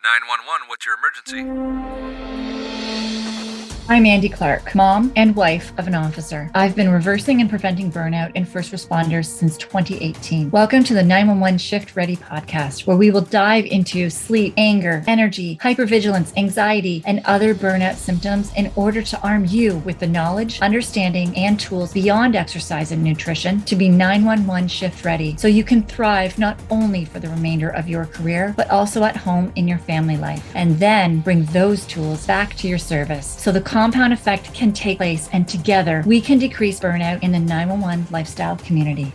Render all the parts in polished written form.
911, what's your emergency? I'm Andi Clark, mom and wife of an officer. I've been reversing and preventing burnout in first responders since 2018. Welcome to the 911 Shift Ready podcast, where we will dive into sleep, anger, energy, hypervigilance, anxiety, and other burnout symptoms in order to arm you with the knowledge, understanding, and tools beyond exercise and nutrition to be 911 shift ready so you can thrive not only for the remainder of your career, but also at home in your family life. And then bring those tools back to your service so the compound effect can take place, and together we can decrease burnout in the 911 lifestyle community.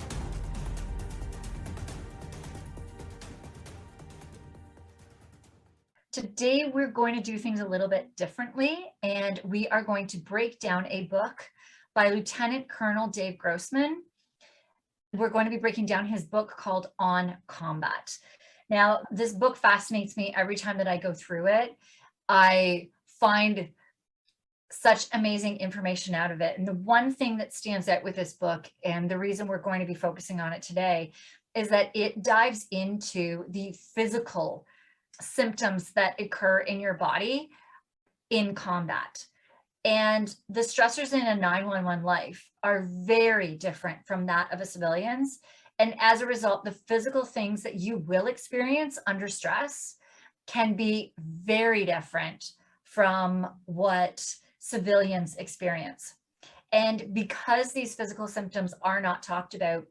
Today, we're going to do things a little bit differently, and we are going to break down a book by Lieutenant Colonel Dave Grossman. We're going to be breaking down his book called On Combat. Now, this book fascinates me every time that I go through it. I find such amazing information out of it. And the one thing that stands out with this book, and the reason we're going to be focusing on it today, is that it dives into the physical symptoms that occur in your body in combat. And the stressors in a 911 life are very different from that of a civilian's. And as a result, the physical things that you will experience under stress can be very different from what civilians experience. And because these physical symptoms are not talked about,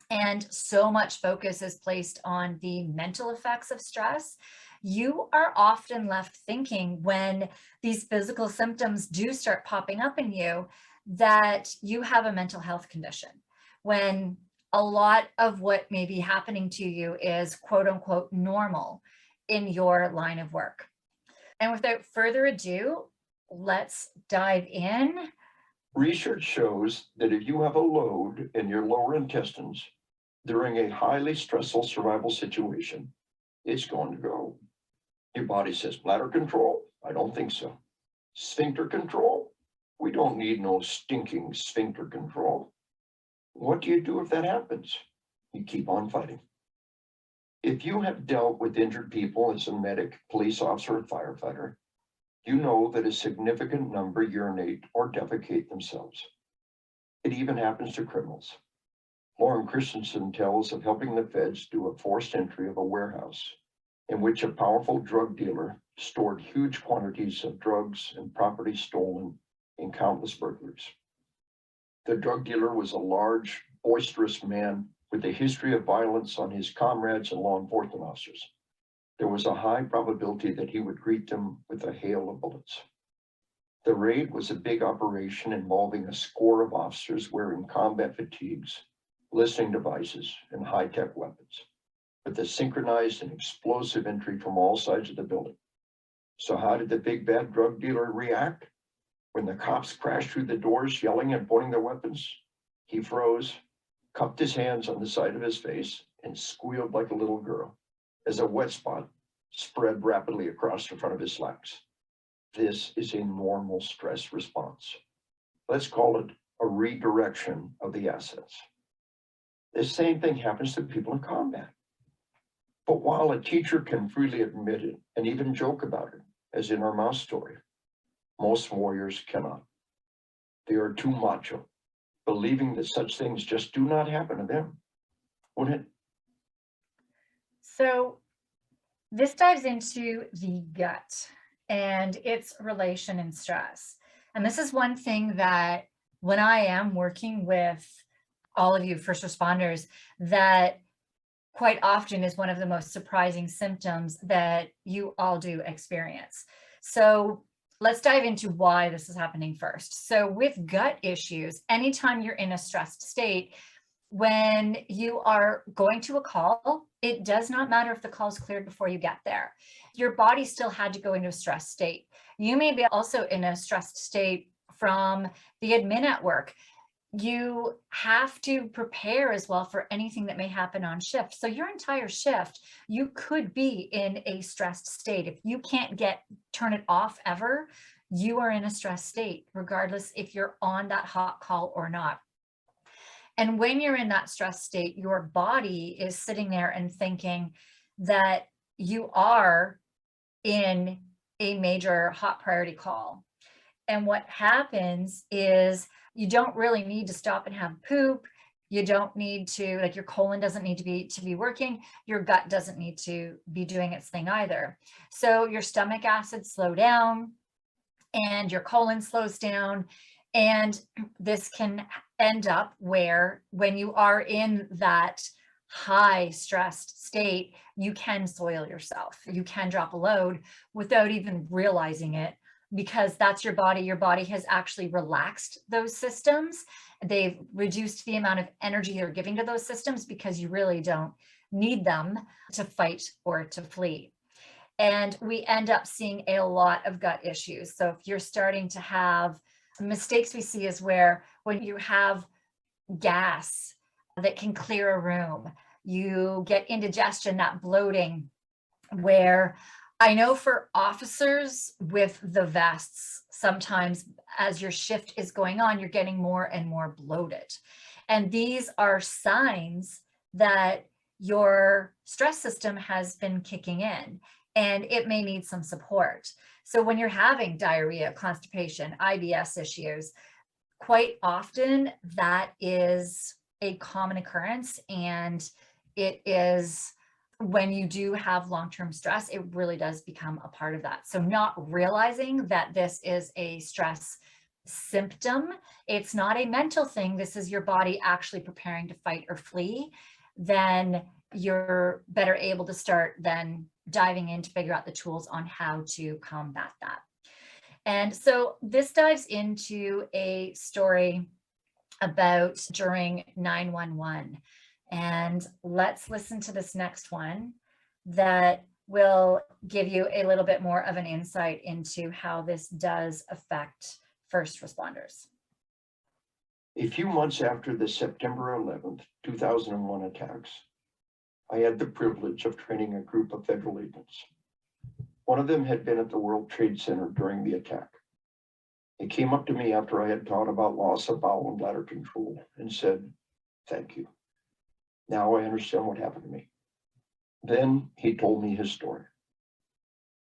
and so much focus is placed on the mental effects of stress, you are often left thinking when these physical symptoms do start popping up in you that you have a mental health condition, when a lot of what may be happening to you is quote unquote normal in your line of work. And without further ado, let's dive in. Research shows that if you have a load in your lower intestines during a highly stressful survival situation, it's going to go. Your body says, bladder control? I don't think so. Sphincter control? We don't need no stinking sphincter control. What do you do if that happens? You keep on fighting. If you have dealt with injured people as a medic, police officer, or firefighter, you know that a significant number urinate or defecate themselves. It even happens to criminals. Lauren Christensen tells of helping the feds do a forced entry of a warehouse in which a powerful drug dealer stored huge quantities of drugs and property stolen in countless burglaries. The drug dealer was a large, boisterous man with a history of violence on his comrades and law enforcement officers. There was a high probability that he would greet them with a hail of bullets. The raid was a big operation involving a score of officers wearing combat fatigues, listening devices, and high-tech weapons, with a synchronized and explosive entry from all sides of the building. So how did the big bad drug dealer react? When the cops crashed through the doors, yelling and pointing their weapons, he froze, cupped his hands on the side of his face, and squealed like a little girl as a wet spot spread rapidly across the front of his slacks. This is a normal stress response. Let's call it a redirection of the assets. The same thing happens to people in combat. But while a teacher can freely admit it and even joke about it, as in our mouse story, most warriors cannot. They are too macho, believing that such things just do not happen to them. Wouldn't it? So this dives into the gut and its relation in stress. And this is one thing that when I am working with all of you first responders, that quite often is one of the most surprising symptoms that you all do experience. So let's dive into why this is happening first. So with gut issues, anytime you're in a stressed state, when you are going to a call, it does not matter if the call is cleared before you get there. Your body still had to go into a stressed state. You may be also in a stressed state from the admin at work. You have to prepare as well for anything that may happen on shift. So your entire shift, you could be in a stressed state. If you can't turn it off ever, you are in a stressed state, regardless if you're on that hot call or not. And when you're in that stress state, your body is sitting there and thinking that you are in a major hot priority call. And what happens is you don't really need to stop and have poop. You don't need to, like, your colon doesn't need to be working. Your gut doesn't need to be doing its thing either. So your stomach acids slow down and your colon slows down. And this can end up where, when you are in that high stressed state, you can soil yourself. You can drop a load without even realizing it, because that's your body. Your body has actually relaxed those systems. They've reduced the amount of energy you're giving to those systems because you really don't need them to fight or to flee. And we end up seeing a lot of gut issues. So if you're starting to have mistakes, we see is where, when you have gas that can clear a room, you get indigestion, that bloating, where I know for officers with the vests, sometimes as your shift is going on, you're getting more and more bloated. And these are signs that your stress system has been kicking in and it may need some support. So when you're having diarrhea, constipation, IBS issues, quite often that is a common occurrence. And it is, when you do have long-term stress, it really does become a part of that. So not realizing that this is a stress symptom, it's not a mental thing, this is your body actually preparing to fight or flee, then you're better able to start then diving in to figure out the tools on how to combat that. And so this dives into a story about during 911. And let's listen to this next one that will give you a little bit more of an insight into how this does affect first responders. A few months after the September 11th, 2001 attacks, I had the privilege of training a group of federal agents. One of them had been at the World Trade Center during the attack. He came up to me after I had taught about loss of bowel and bladder control and said, "Thank you. Now I understand what happened to me." Then he told me his story.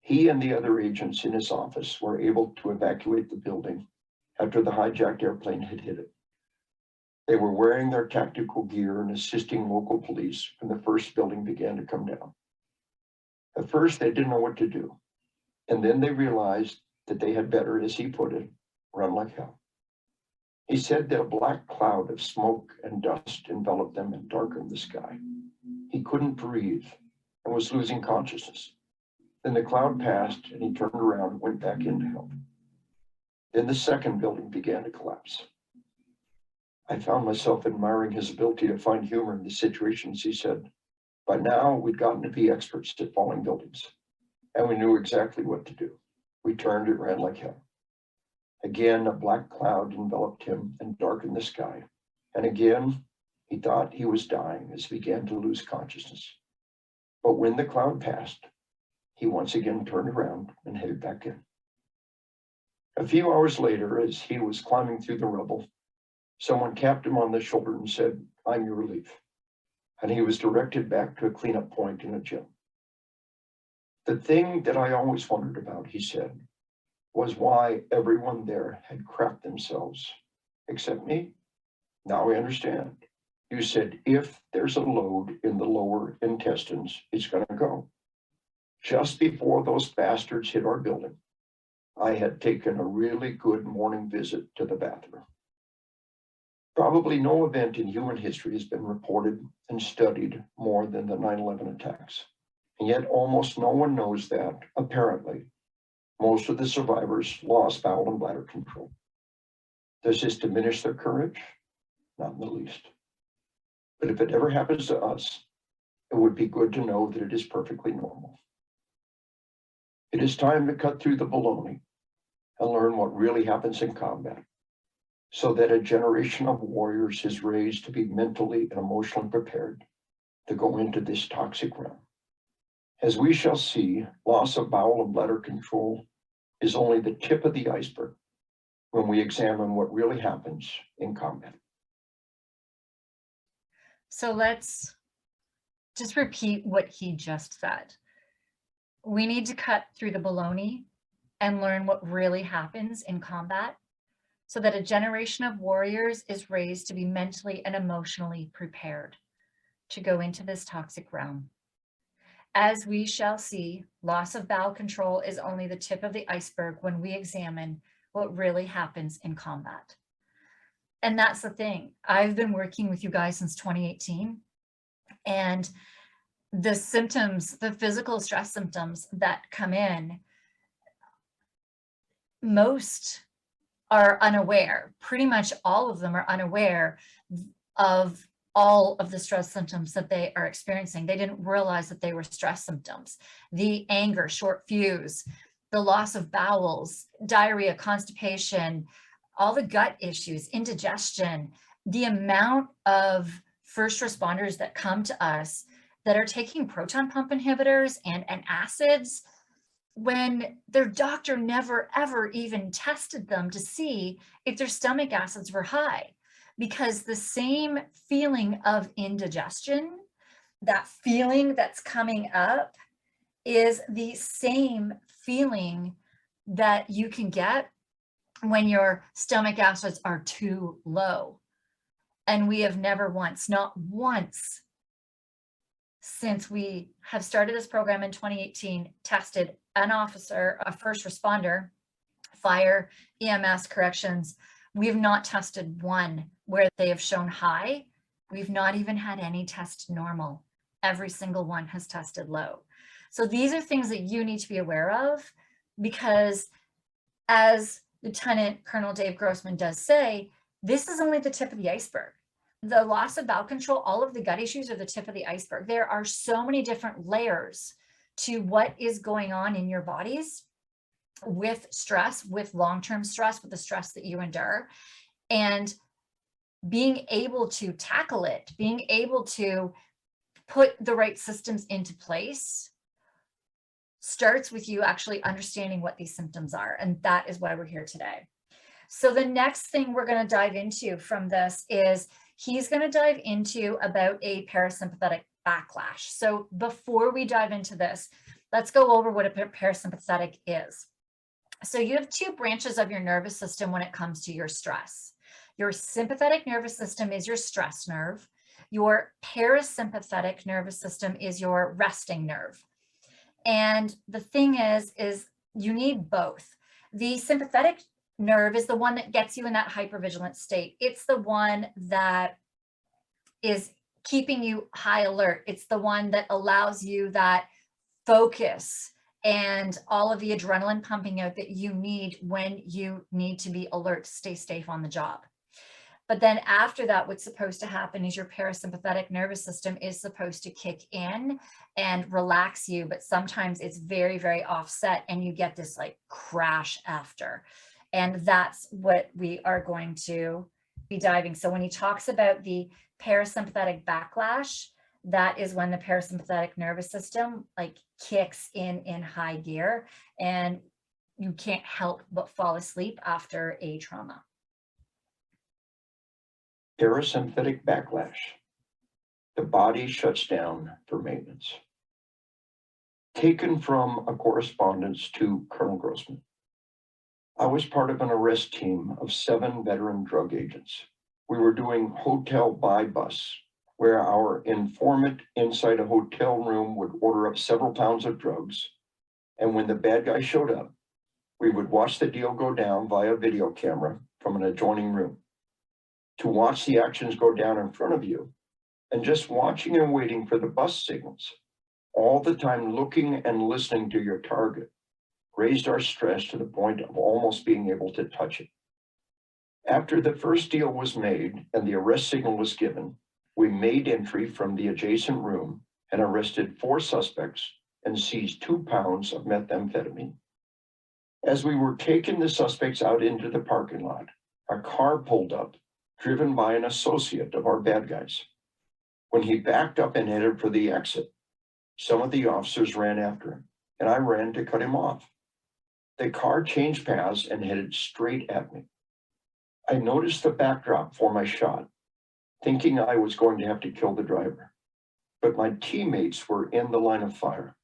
He and the other agents in his office were able to evacuate the building after the hijacked airplane had hit it. They were wearing their tactical gear and assisting local police when the first building began to come down. At first, they didn't know what to do. And then they realized that they had better, as he put it, run like hell. He said that a black cloud of smoke and dust enveloped them and darkened the sky. He couldn't breathe and was losing consciousness. Then the cloud passed and he turned around and went back in to help. Then the second building began to collapse. I found myself admiring his ability to find humor in the situations. He said, "By now, we'd gotten to be experts at falling buildings, and we knew exactly what to do. We turned and ran like hell." Again, a black cloud enveloped him and darkened the sky. And again, he thought he was dying as he began to lose consciousness. But when the cloud passed, he once again turned around and headed back in. A few hours later, as he was climbing through the rubble, someone tapped him on the shoulder and said, "I'm your relief." And he was directed back to a cleanup point in a gym. "The thing that I always wondered about," he said, "was why everyone there had crapped themselves, except me. Now I understand. You said if there's a load in the lower intestines, it's going to go. Just before those bastards hit our building, I had taken a really good morning visit to the bathroom." Probably no event in human history has been reported and studied more than the 9/11 attacks. And yet almost no one knows that, apparently, most of the survivors lost bowel and bladder control. Does this diminish their courage? Not in the least. But if it ever happens to us, it would be good to know that it is perfectly normal. It is time to cut through the baloney and learn what really happens in combat, so that a generation of warriors is raised to be mentally and emotionally prepared to go into this toxic realm. As we shall see, loss of bowel and bladder control is only the tip of the iceberg when we examine what really happens in combat. So let's just repeat what he just said. We need to cut through the baloney and learn what really happens in combat so that a generation of warriors is raised to be mentally and emotionally prepared to go into this toxic realm. As we shall see, loss of bowel control is only the tip of the iceberg when we examine what really happens in combat. And that's the thing. I've been working with you guys since 2018, and the symptoms, the physical stress symptoms that come in, most are unaware. Pretty much all of them are unaware of all of the stress symptoms that they are experiencing. They didn't realize that they were stress symptoms. The anger, short fuse, the loss of bowels, diarrhea, constipation, all the gut issues, indigestion, the amount of first responders that come to us that are taking proton pump inhibitors and acids when their doctor never ever even tested them to see if their stomach acids were high. Because the same feeling of indigestion, that feeling that's coming up, is the same feeling that you can get when your stomach acids are too low. And we have never once, not once, since we have started this program in 2018, tested an officer, a first responder, fire, EMS, corrections. We have not tested one where they have shown high. We've not even had any test normal. Every single one has tested low. So these are things that you need to be aware of, because as Lieutenant Colonel Dave Grossman does say, this is only the tip of the iceberg. The loss of bowel control, all of the gut issues are the tip of the iceberg. There are so many different layers to what is going on in your bodies with stress, with long-term stress, with the stress that you endure. And being able to tackle it, being able to put the right systems into place starts with you actually understanding what these symptoms are. And that is why we're here today. So the next thing we're going to dive into from this is he's going to dive into about a parasympathetic backlash. So before we dive into this, let's go over what a parasympathetic is. So you have two branches of your nervous system when it comes to your stress. Your sympathetic nervous system is your stress nerve. Your parasympathetic nervous system is your resting nerve. And the thing is you need both. The sympathetic nerve is the one that gets you in that hypervigilant state. It's the one that is keeping you high alert. It's the one that allows you that focus and all of the adrenaline pumping out that you need when you need to be alert to stay safe on the job. But then after that, what's supposed to happen is your parasympathetic nervous system is supposed to kick in and relax you. But sometimes it's very, very offset and you get this like crash after. And that's what we are going to be diving. So when he talks about the parasympathetic backlash, that is when the parasympathetic nervous system like kicks in high gear and you can't help but fall asleep after a trauma. Parasympathetic backlash. The body shuts down for maintenance. Taken from a correspondence to Colonel Grossman. I was part of an arrest team of 7 veteran drug agents. We were doing hotel by bus, where our informant inside a hotel room would order up several pounds of drugs. And when the bad guy showed up, we would watch the deal go down via video camera from an adjoining room. To watch the actions go down in front of you, and just watching and waiting for the bus signals, all the time looking and listening to your target, raised our stress to the point of almost being able to touch it. After the first deal was made and the arrest signal was given, we made entry from the adjacent room and arrested 4 suspects and seized 2 pounds of methamphetamine. As we were taking the suspects out into the parking lot, a car pulled up, driven by an associate of our bad guys. When he backed up and headed for the exit, some of the officers ran after him, and I ran to cut him off. The car changed paths and headed straight at me. I noticed the backdrop for my shot, thinking I was going to have to kill the driver, but my teammates were in the line of fire.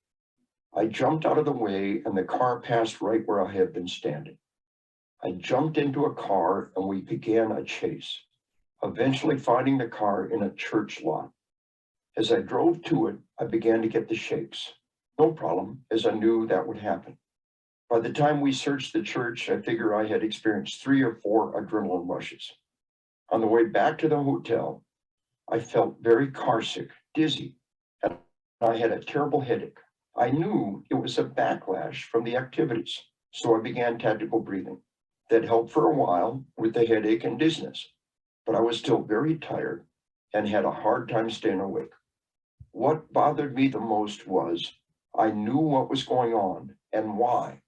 I jumped out of the way and the car passed right where I had been standing. I jumped into a car and we began a chase, eventually finding the car in a church lot. As I drove to it, I began to get the shakes. No problem, as I knew that would happen. By the time we searched the church, I figure I had experienced 3 or 4 adrenaline rushes. On the way back to the hotel, I felt very carsick, dizzy, and I had a terrible headache. I knew it was a backlash from the activities, so I began tactical breathing. That helped for a while with the headache and dizziness, but I was still very tired and had a hard time staying awake. What bothered me the most was I knew what was going on and why,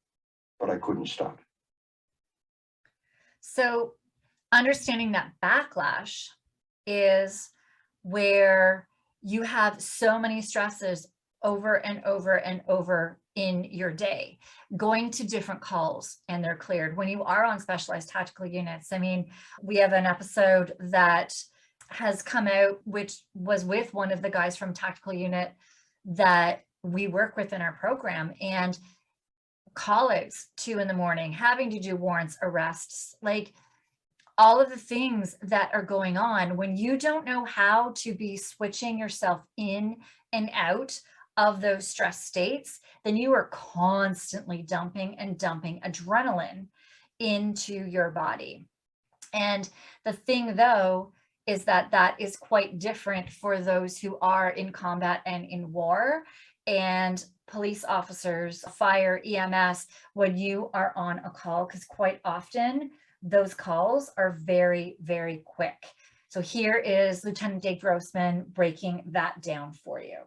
but I couldn't stop. So understanding that backlash is where you have so many stresses over and over and over in your day, going to different calls and they're cleared. When you are on specialized tactical units, I mean, we have an episode that has come out, which was with one of the guys from tactical unit that we work with in our program, and call outs 2 a.m, having to do warrants, arrests, like all of the things that are going on. When you don't know how to be switching yourself in and out of those stress states, then you are constantly dumping adrenaline into your body. And the thing though, is that that is quite different for those who are in combat and in war, and police officers, fire, EMS, when you are on a call, because quite often those calls are very, very quick. So here is Lieutenant Dave Grossman breaking that down for you.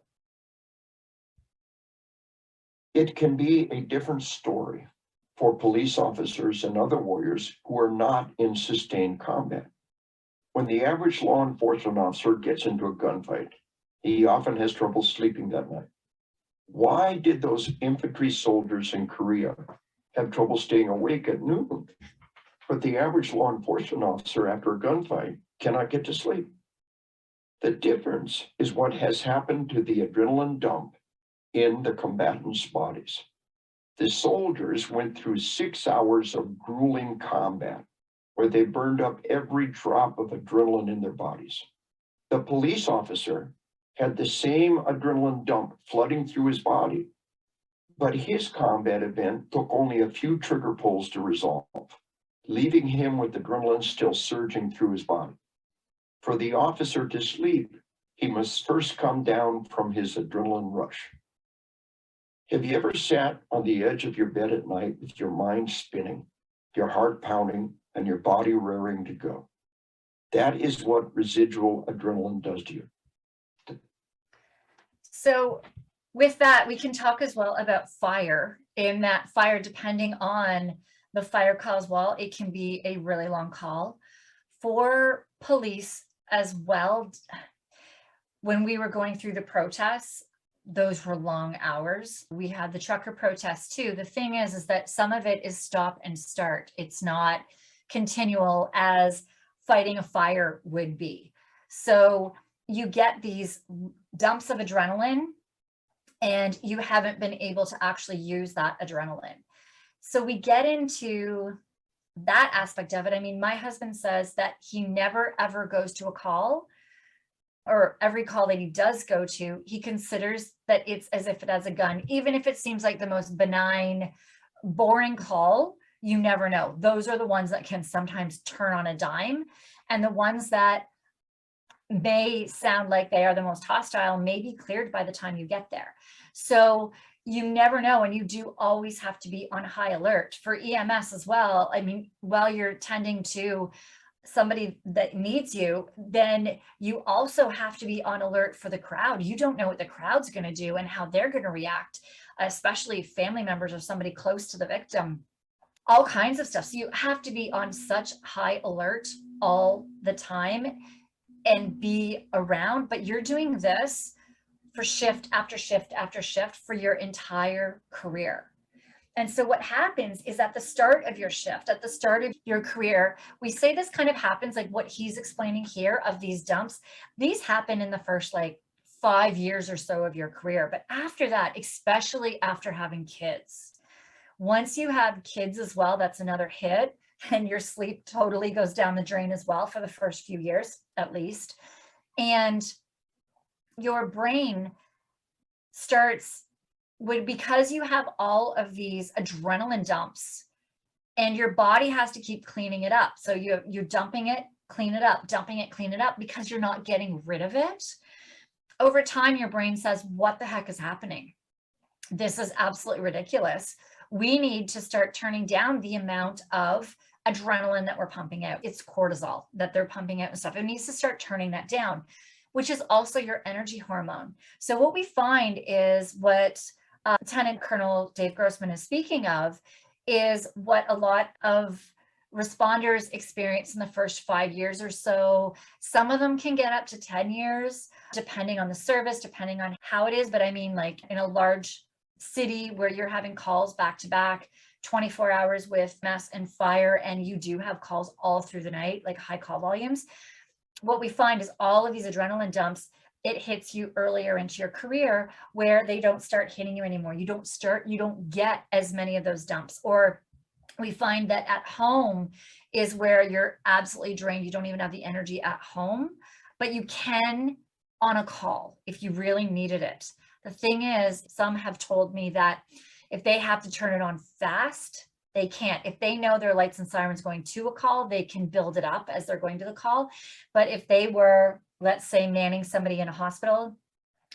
It can be a different story for police officers and other warriors who are not in sustained combat. When the average law enforcement officer gets into a gunfight, he often has trouble sleeping that night. Why did those infantry soldiers in Korea have trouble staying awake at noon? But the average law enforcement officer after a gunfight cannot get to sleep. The difference is what has happened to the adrenaline dump in the combatants' bodies. The soldiers went through 6 hours of grueling combat where they burned up every drop of adrenaline in their bodies. The police officer had the same adrenaline dump flooding through his body, but his combat event took only a few trigger pulls to resolve, leaving him with adrenaline still surging through his body. For the officer to sleep, he must first come down from his adrenaline rush. Have you ever sat on the edge of your bed at night with your mind spinning, your heart pounding, and your body raring to go? That is what residual adrenaline does to you. So with that, we can talk as well about fire. In that fire, depending on the fire call as well, it can be a really long call. For police as well, when we were going through the protests, those were long hours. We had the trucker protests too. The thing is that some of it is stop and start. It's not continual as fighting a fire would be. So you get these dumps of adrenaline and you haven't been able to actually use that adrenaline. So we get into that aspect of it. I mean, my husband says that he never ever goes to a call, or every call that he does go to, he considers that it's as if it has a gun. Even if it seems like the most benign, boring call, you never know. Those are the ones that can sometimes turn on a dime. And the ones that may sound like they are the most hostile may be cleared by the time you get there. So you never know, and you do always have to be on high alert. For EMS as well, I mean, while you're tending to somebody that needs you, then you also have to be on alert for the crowd. You don't know what the crowd's going to do and how they're going to react, especially family members or somebody close to the victim, all kinds of stuff. So you have to be on such high alert all the time and be around, but you're doing this for shift after shift after shift for your entire career. And so what happens is at the start of your shift, at the start of your career, we say this kind of happens like what he's explaining here of these dumps. These happen in the first like 5 years or so of your career. But after that, especially after having kids, once you have kids as well, that's another hit, and your sleep totally goes down the drain as well for the first few years, at least. And your brain starts because you have all of these adrenaline dumps, and your body has to keep cleaning it up. So you're dumping it, clean it up, dumping it, clean it up, because you're not getting rid of it. Over time, your brain says, what the heck is happening? This is absolutely ridiculous. We need to start turning down the amount of adrenaline that we're pumping out. It's cortisol that they're pumping out and stuff. It needs to start turning that down, which is also your energy hormone. So what we find is what Lieutenant Colonel Dave Grossman is speaking of is what a lot of responders experience in the first 5 years or so. Some of them can get up to 10 years, depending on the service, depending on how it is. But I mean, like in a large city where you're having calls back to back, 24 hours with mess and fire, and you do have calls all through the night, like high call volumes. What we find is all of these adrenaline dumps, it hits you earlier into your career where they don't start hitting you anymore. You don't get as many of those dumps. Or we find that at home is where you're absolutely drained. You don't even have the energy at home, but you can on a call if you really needed it. The thing is, some have told me that if they have to turn it on fast, they can't. If they know their lights and sirens going to a call, they can build it up as they're going to the call. But if they were, let's say, manning somebody in a hospital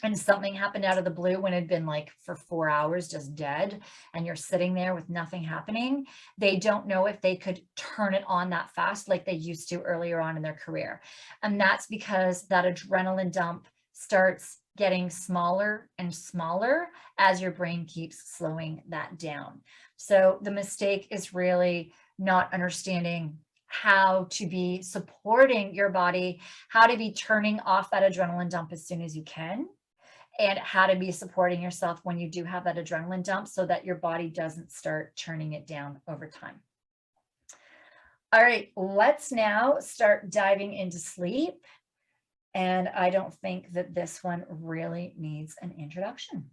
and something happened out of the blue when it had been like for 4 hours just dead, and you're sitting there with nothing happening, they don't know if they could turn it on that fast like they used to earlier on in their career. And that's because that adrenaline dump starts getting smaller and smaller as your brain keeps slowing that down. So the mistake is really not understanding how to be supporting your body, how to be turning off that adrenaline dump as soon as you can, and how to be supporting yourself when you do have that adrenaline dump so that your body doesn't start turning it down over time. All right, let's now start diving into sleep. And I don't think that this one really needs an introduction.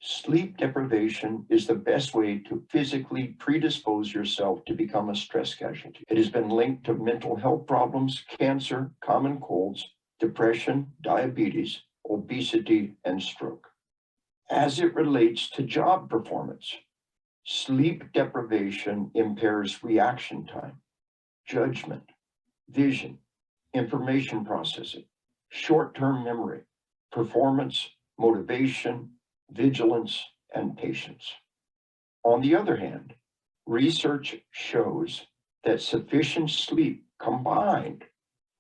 Sleep deprivation is the best way to physically predispose yourself to become a stress casualty. It has been linked to mental health problems, cancer, common colds, depression, diabetes, obesity, and stroke. As it relates to job performance, sleep deprivation impairs reaction time, judgment, vision, information processing, short-term memory, performance, motivation, vigilance, and patience. On the other hand, research shows that sufficient sleep combined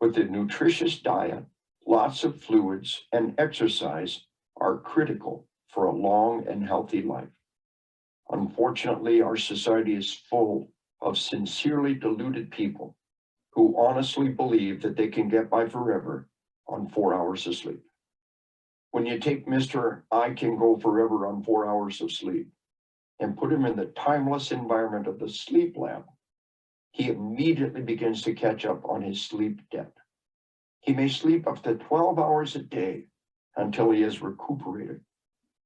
with a nutritious diet, lots of fluids, and exercise are critical for a long and healthy life. Unfortunately, our society is full of sincerely deluded people who honestly believe that they can get by forever on 4 hours of sleep. When you take Mr. I can go forever on 4 hours of sleep and put him in the timeless environment of the sleep lab, he immediately begins to catch up on his sleep debt. He may sleep up to 12 hours a day until he has recuperated,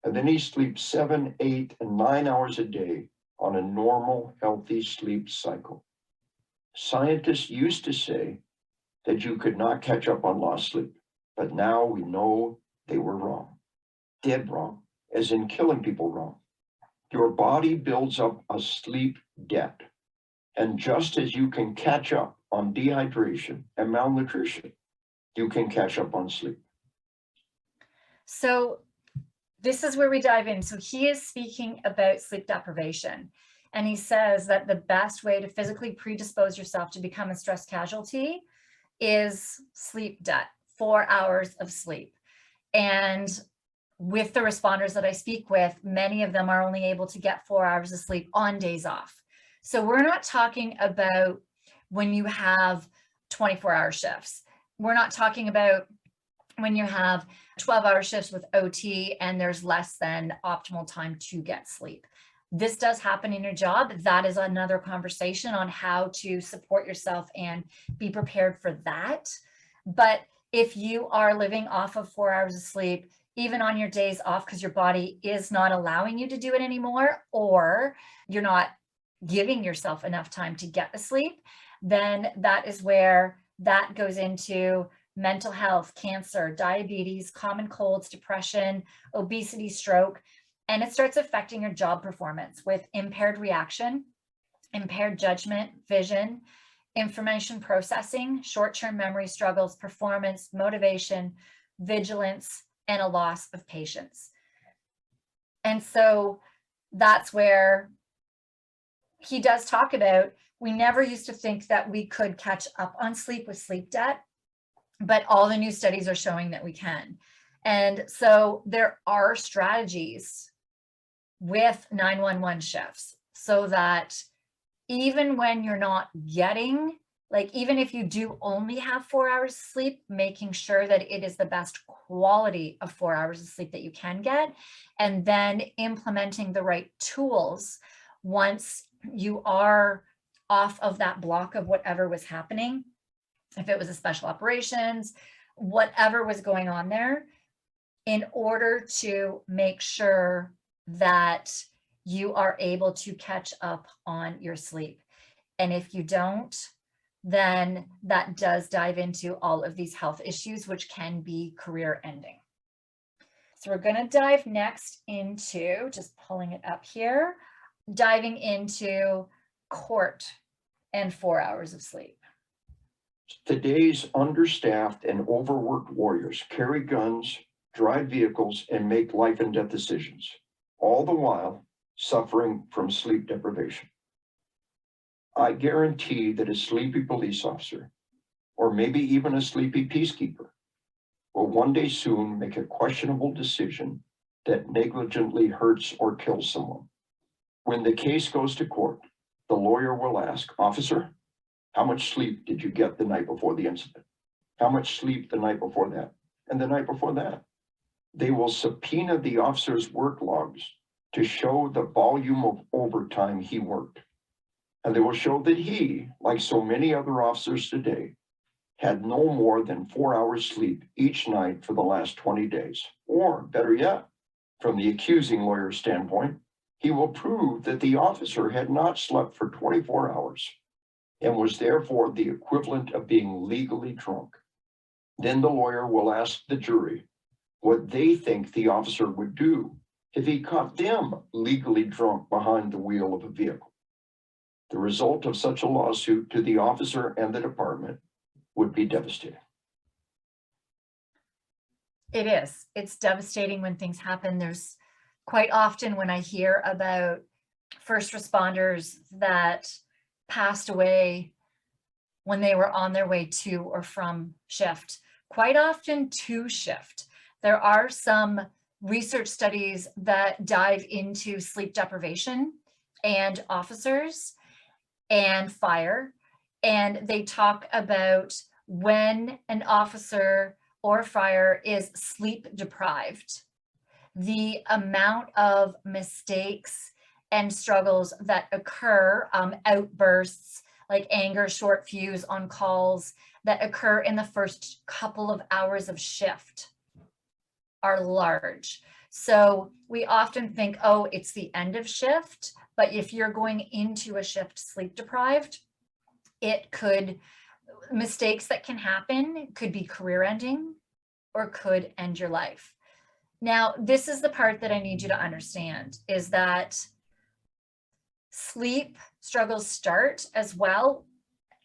and then he sleeps 7, 8, and 9 hours a day on a normal, healthy sleep cycle. Scientists used to say that you could not catch up on lost sleep, but now we know they were wrong. Dead wrong, as in killing people wrong. Your body builds up a sleep debt, and just as you can catch up on dehydration and malnutrition, you can catch up on sleep. So this is where we dive in. So he is speaking about sleep deprivation. And he says that the best way to physically predispose yourself to become a stress casualty is sleep debt, 4 hours of sleep. And with the responders that I speak with, many of them are only able to get 4 hours of sleep on days off. So we're not talking about when you have 24-hour shifts. We're not talking about when you have 12-hour shifts with OT and there's less than optimal time to get sleep. This does happen in your job. That is another conversation on how to support yourself and be prepared for that. But if you are living off of 4 hours of sleep, even on your days off, because your body is not allowing you to do it anymore, or you're not giving yourself enough time to get the sleep, then that is where that goes into mental health, cancer, diabetes, common colds, depression, obesity, stroke, and it starts affecting your job performance with impaired reaction, impaired judgment, vision, information processing, short-term memory struggles, performance, motivation, vigilance, and a loss of patience. And so that's where he does talk about, we never used to think that we could catch up on sleep with sleep debt, but all the new studies are showing that we can. And so there are strategies with 911 shifts so that even when you're not getting, like, even if you do only have 4 hours of sleep, making sure that it is the best quality of 4 hours of sleep that you can get, and then implementing the right tools once you are off of that block of whatever was happening. If it was a special operations, whatever was going on there, in order to make sure that you are able to catch up on your sleep. And if you don't, then that does dive into all of these health issues, which can be career ending. So we're going to dive next into, just pulling it up here, diving into court and 4 hours of sleep. Today's understaffed and overworked warriors carry guns, drive vehicles, and make life and death decisions, all the while suffering from sleep deprivation. I guarantee that a sleepy police officer, or maybe even a sleepy peacekeeper, will one day soon make a questionable decision that negligently hurts or kills someone. When the case goes to court, the lawyer will ask, "Officer, how much sleep did you get the night before the incident? How much sleep the night before that? And the night before that?" They will subpoena the officer's work logs to show the volume of overtime he worked. And they will show that he, like so many other officers today, had no more than 4 hours sleep each night for the last 20 days. Or better yet, from the accusing lawyer's standpoint, he will prove that the officer had not slept for 24 hours and was therefore the equivalent of being legally drunk. Then the lawyer will ask the jury what they think the officer would do if he caught them legally drunk behind the wheel of a vehicle. The result of such a lawsuit to the officer and the department would be devastating. It is. It's devastating when things happen. There's quite often when I hear about first responders that passed away when they were on their way to or from shift, quite often to shift. There are some research studies that dive into sleep deprivation and officers and fire, and they talk about when an officer or fire is sleep deprived, the amount of mistakes and struggles that occur, outbursts like anger, short fuse on calls that occur in the first couple of hours of shift are large. So we often think, oh, it's the end of shift, but if you're going into a shift sleep deprived, mistakes that can happen could be career ending or could end your life. Now, this is the part that I need you to understand, is that sleep struggles start as well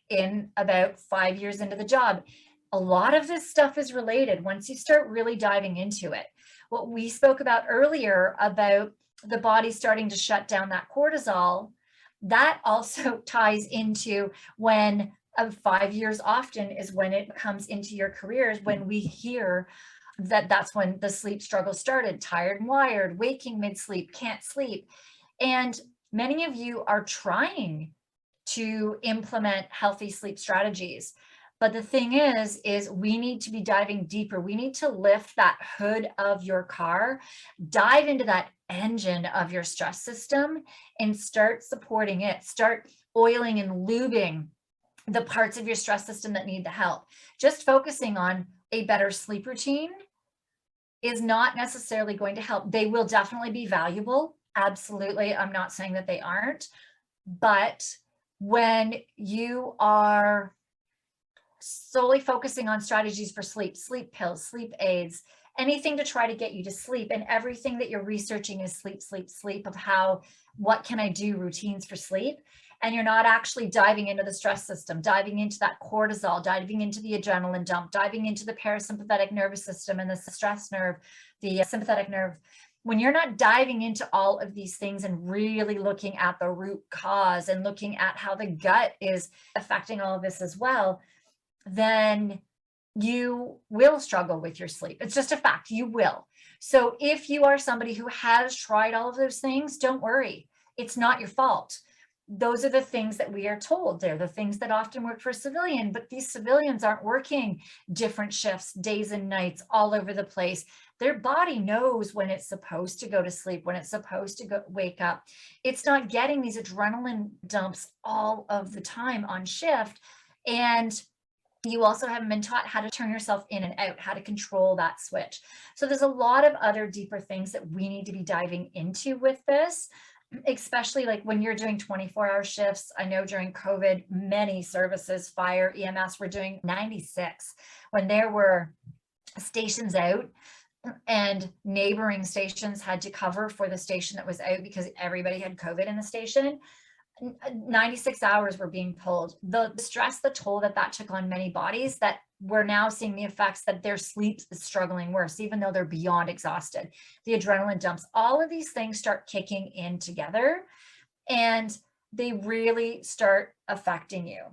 in about 5 years into the job. A lot of this stuff is related once you start really diving into it. What we spoke about earlier about the body starting to shut down that cortisol, that also ties into when 5 years often is when it comes into your careers, when we hear that that's when the sleep struggle started, tired and wired, waking mid-sleep, can't sleep. And many of you are trying to implement healthy sleep strategies. But the thing is we need to be diving deeper. We need to lift that hood of your car, dive into that engine of your stress system and start supporting it. Start oiling and lubing the parts of your stress system that need the help. Just focusing on a better sleep routine is not necessarily going to help. They will definitely be valuable. Absolutely. I'm not saying that they aren't. But when you are solely focusing on strategies for sleep, sleep pills, sleep aids, anything to try to get you to sleep, and everything that you're researching is sleep, sleep, sleep, of what can I do, routines for sleep, and you're not actually diving into the stress system, diving into that cortisol, diving into the adrenaline dump, diving into the parasympathetic nervous system and the stress nerve, the sympathetic nerve. When you're not diving into all of these things and really looking at the root cause and looking at how the gut is affecting all of this as well, then you will struggle with your sleep. It's just a fact, you will. So if you are somebody who has tried all of those things, don't worry. It's not your fault. Those are the things that we are told. They're the things that often work for a civilian, but these civilians aren't working different shifts, days and nights, all over the place. Their body knows when it's supposed to go to sleep, when it's supposed to wake up. It's not getting these adrenaline dumps all of the time on shift. And you also haven't been taught how to turn yourself in and out, how to control that switch. So there's a lot of other deeper things that we need to be diving into with this, especially like when you're doing 24-hour shifts. I know during COVID, many services, fire, EMS, were doing 96 when there were stations out and neighboring stations had to cover for the station that was out because everybody had COVID in the station. 96 hours were being pulled. The stress, the toll that took on many bodies, that we're now seeing the effects that their sleep is struggling worse, even though they're beyond exhausted. The adrenaline dumps, all of these things start kicking in together and they really start affecting you.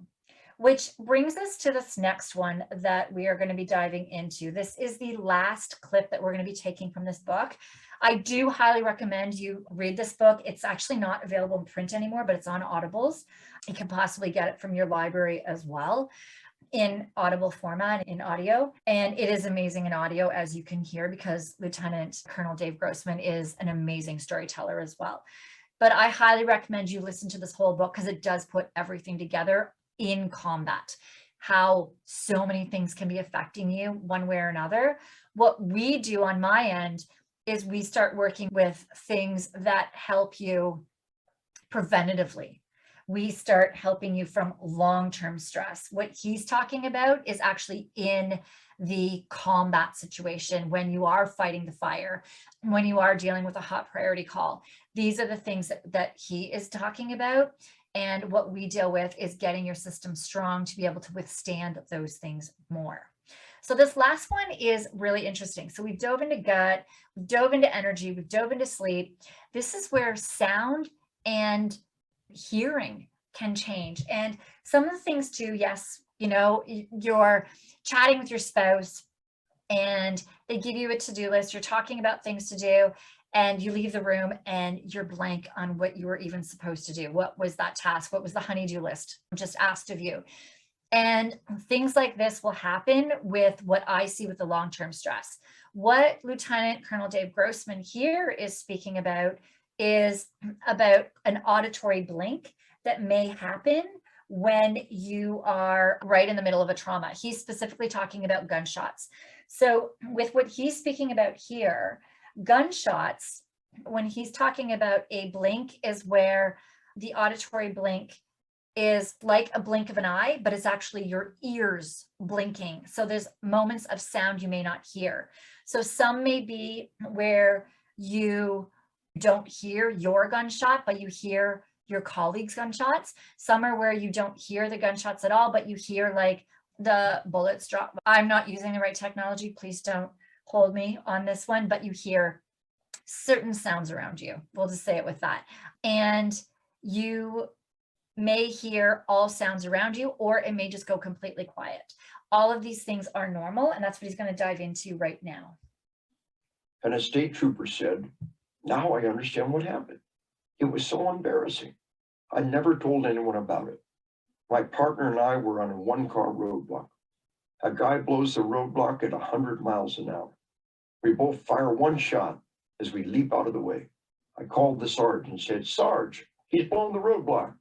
Which brings us to this next one that we are going to be diving into. This is the last clip that we're going to be taking from this book. I do highly recommend you read this book. It's actually not available in print anymore, but it's on Audibles. You can possibly get it from your library as well in Audible format, in audio. And it is amazing in audio, as you can hear, because Lieutenant Colonel Dave Grossman is an amazing storyteller as well. But I highly recommend you listen to this whole book because it does put everything together in combat, how so many things can be affecting you one way or another. What we do on my end is we start working with things that help you preventatively. We start helping you from long-term stress. What he's talking about is actually in the combat situation, when you are fighting the fire, when you are dealing with a hot priority call. These are the things that he is talking about. And what we deal with is getting your system strong to be able to withstand those things more. So this last one is really interesting. So we've dove into gut, we've dove into energy, we've dove into sleep. This is where sound and hearing can change. And some of the things too, yes, you know, you're chatting with your spouse and they give you a to-do list, you're talking about things to do, and you leave the room and you're blank on what you were even supposed to do. What was that task? What was the honey-do list just asked of you? And things like this will happen with what I see with the long-term stress. What Lieutenant Colonel Dave Grossman here is speaking about is about an auditory blink that may happen when you are right in the middle of a trauma. He's specifically talking about gunshots. So with what he's speaking about here, gunshots, when he's talking about a blink, is where the auditory blink is like a blink of an eye, but it's actually your ears blinking. So there's moments of sound you may not hear. So some may be where you don't hear your gunshot, but you hear your colleagues' gunshots. Some are where you don't hear the gunshots at all, but you hear like the bullets drop. I'm not using the right technology. Please don't hold me on this one, but you hear certain sounds around you. We'll just say it with that. And you may hear all sounds around you, or it may just go completely quiet. All of these things are normal, and that's what he's going to dive into right now. And a state trooper said, "Now I understand what happened. It was so embarrassing. I never told anyone about it. My partner and I were on a one-car roadblock. A guy blows the roadblock at 100 miles an hour. We both fire one shot as we leap out of the way. I called the sergeant and said, 'Sarge, he's blown the roadblock.'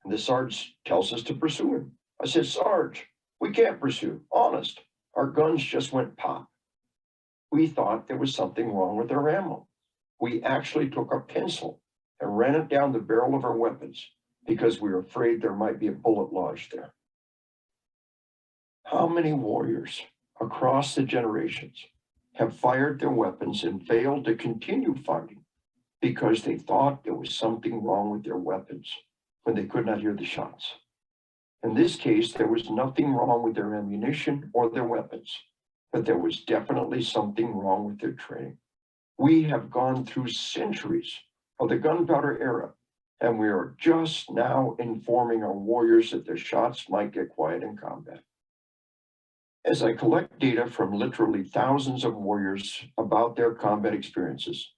And the sergeant tells us to pursue him. I said, 'Sarge, we can't pursue, honest. Our guns just went pop. We thought there was something wrong with our ammo. We actually took a pencil and ran it down the barrel of our weapons because we were afraid there might be a bullet lodged there. How many warriors across the generations have fired their weapons and failed to continue fighting because they thought there was something wrong with their weapons when they could not hear the shots? In this case, there was nothing wrong with their ammunition or their weapons, but there was definitely something wrong with their training. We have gone through centuries of the gunpowder era, and we are just now informing our warriors that their shots might get quiet in combat. As I collect data from literally thousands of warriors about their combat experiences,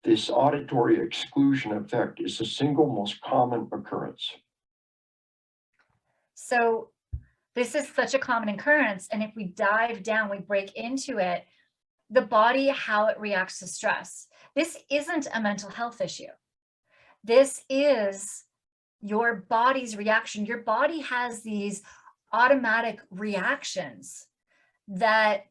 this auditory exclusion effect is the single most common occurrence. So this is such a common occurrence. And if we dive down, we break into it, the body, how it reacts to stress. This isn't a mental health issue. This is your body's reaction. Your body has these automatic reactions that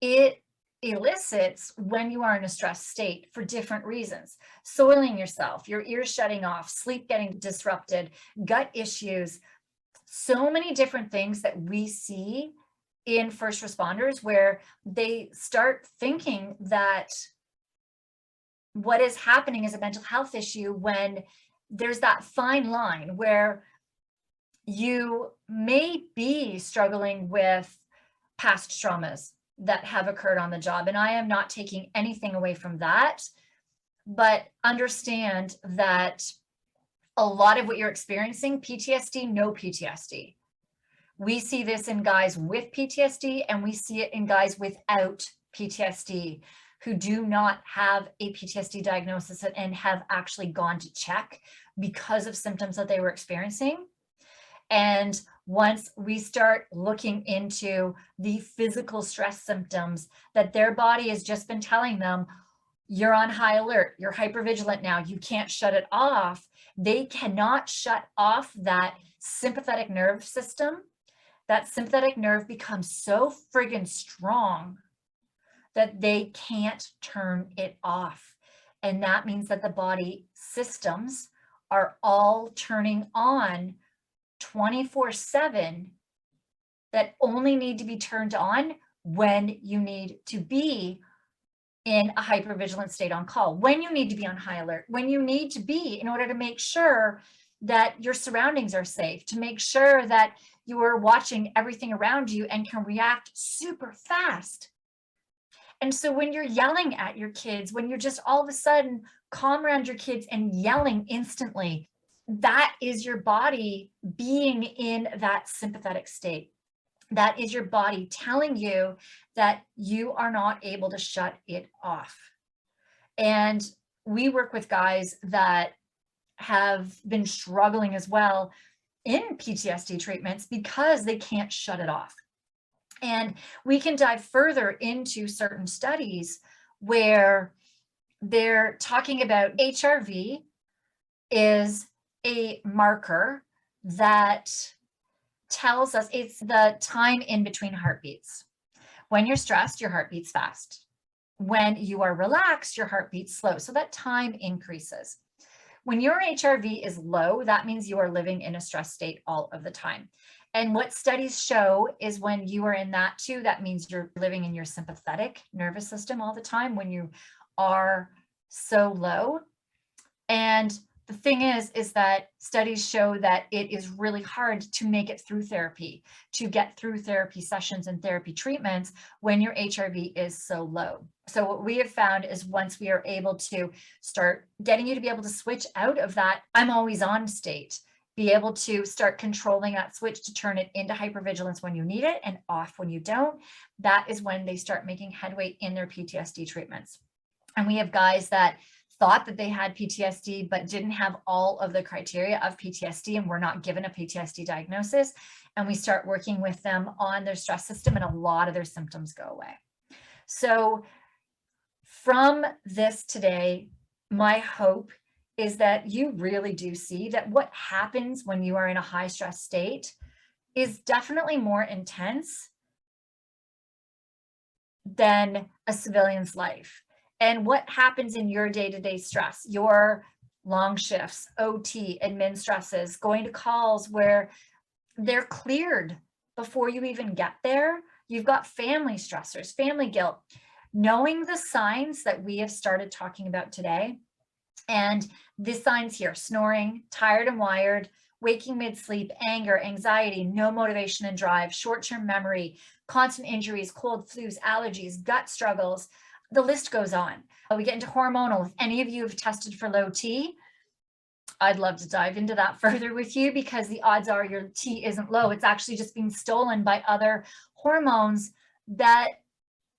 it elicits when you are in a stress state for different reasons. Soiling yourself, your ears shutting off, sleep getting disrupted, gut issues, so many different things that we see in first responders where they start thinking that what is happening is a mental health issue when there's that fine line where you may be struggling with past traumas that have occurred on the job. And I am not taking anything away from that, but understand that a lot of what you're experiencing, PTSD, no PTSD. We see this in guys with PTSD, and we see it in guys without PTSD who do not have a PTSD diagnosis and have actually gone to check because of symptoms that they were experiencing. And once we start looking into the physical stress symptoms that their body has just been telling them, you're on high alert, you're hypervigilant now, you can't shut it off. They cannot shut off that sympathetic nerve system. That sympathetic nerve becomes so friggin' strong that they can't turn it off. And that means that the body systems are all turning on 24/7 that only need to be turned on when you need to be in a hypervigilant state on call, when you need to be on high alert, when you need to be in order to make sure that your surroundings are safe, to make sure that you are watching everything around you and can react super fast. And so when you're yelling at your kids, when you're just all of a sudden calm around your kids and yelling instantly, that is your body being in that sympathetic state. That is your body telling you that you are not able to shut it off. And we work with guys that have been struggling as well in PTSD treatments because they can't shut it off. And we can dive further into certain studies where they're talking about HRV is a marker that tells us it's the time in between heartbeats. When you're stressed, your heart beats fast. When you are relaxed, your heart beats slow. So that time increases. When your HRV is low, that means you are living in a stress state all of the time. And what studies show is when you are in that too, that means you're living in your sympathetic nervous system all the time when you are so low. And the thing is that studies show that it is really hard to make it through therapy, to get through therapy sessions and therapy treatments when your HRV is so low. So what we have found is once we are able to start getting you to be able to switch out of that I'm always on state, be able to start controlling that switch to turn it into hypervigilance when you need it and off when you don't, that is when they start making headway in their PTSD treatments. And we have guys that thought that they had PTSD, but didn't have all of the criteria of PTSD and were not given a PTSD diagnosis. And we start working with them on their stress system and a lot of their symptoms go away. So from this today, my hope is that you really do see that what happens when you are in a high stress state is definitely more intense than a civilian's life. And what happens in your day-to-day stress, your long shifts, OT, admin stresses, going to calls where they're cleared before you even get there. You've got family stressors, family guilt. Knowing the signs that we have started talking about today, and the signs here: snoring, tired and wired, waking mid-sleep, anger, anxiety, no motivation and drive, short-term memory, constant injuries, cold, flus, allergies, gut struggles. The list goes on. We get into hormonal. If any of you have tested for low T, I'd love to dive into that further with you, because the odds are your T isn't low. It's actually just being stolen by other hormones that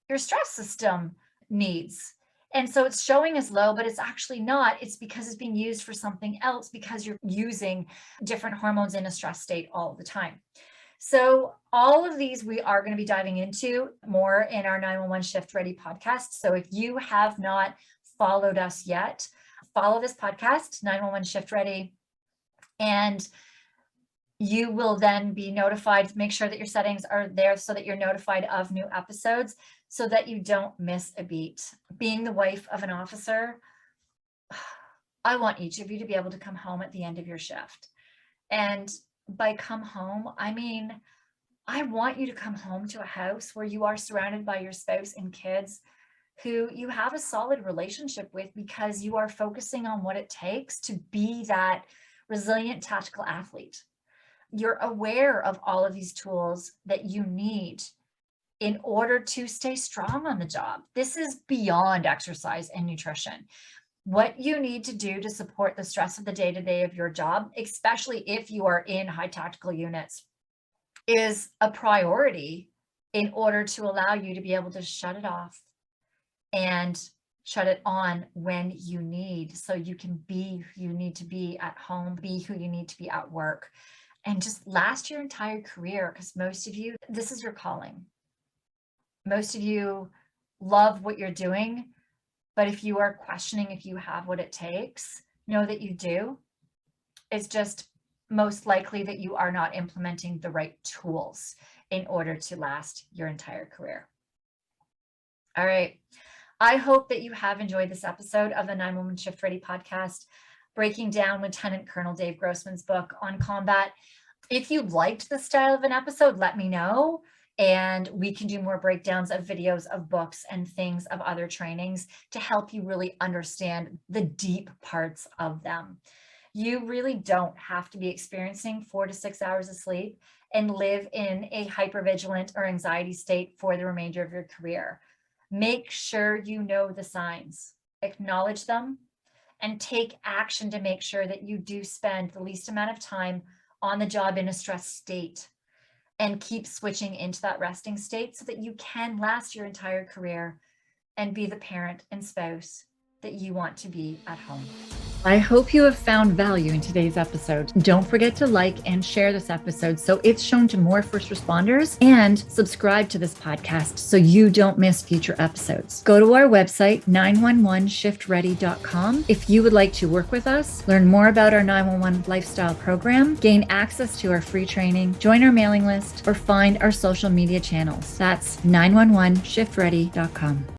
your stress system needs. And so it's showing as low, but it's actually not. It's because it's being used for something else, because you're using different hormones in a stress state all the time. So all of these we are going to be diving into more in our 911 Shift Ready podcast. So if you have not followed us yet, follow this podcast, 911 Shift Ready, and you will then be notified. Make sure that your settings are there so that you're notified of new episodes, so that you don't miss a beat. Being the wife of an officer, I want each of you to be able to come home at the end of your shift. And by come home, I mean, I want you to come home to a house where you are surrounded by your spouse and kids who you have a solid relationship with, because you are focusing on what it takes to be that resilient tactical athlete. You're aware of all of these tools that you need in order to stay strong on the job. This is beyond exercise and nutrition. What you need to do to support the stress of the day-to-day of your job, especially if you are in high tactical units, is a priority in order to allow you to be able to shut it off and shut it on when you need, so you can be who you need to be at home, be who you need to be at work, and just last your entire career. Because most of you, this is your calling. Most of you love what you're doing, but if you are questioning if you have what it takes, know that you do. It's just most likely that you are not implementing the right tools in order to last your entire career. All right. I hope that you have enjoyed this episode of the 911 Shift Ready podcast, breaking down Lieutenant Colonel Dave Grossman's book on combat. If you liked this style of an episode, let me know, and we can do more breakdowns of videos of books and things of other trainings to help you really understand the deep parts of them. You really don't have to be experiencing 4 to 6 hours of sleep and live in a hypervigilant or anxiety state for the remainder of your career. Make sure you know the signs, acknowledge them, and take action to make sure that you do spend the least amount of time on the job in a stress state, and keep switching into that resting state so that you can last your entire career and be the parent and spouse that you want to be at home. I hope you have found value in today's episode. Don't forget to like and share this episode so it's shown to more first responders, and subscribe to this podcast so you don't miss future episodes. Go to our website, 911shiftready.com. If you would like to work with us, learn more about our 911 lifestyle program, gain access to our free training, join our mailing list, or find our social media channels. That's 911shiftready.com.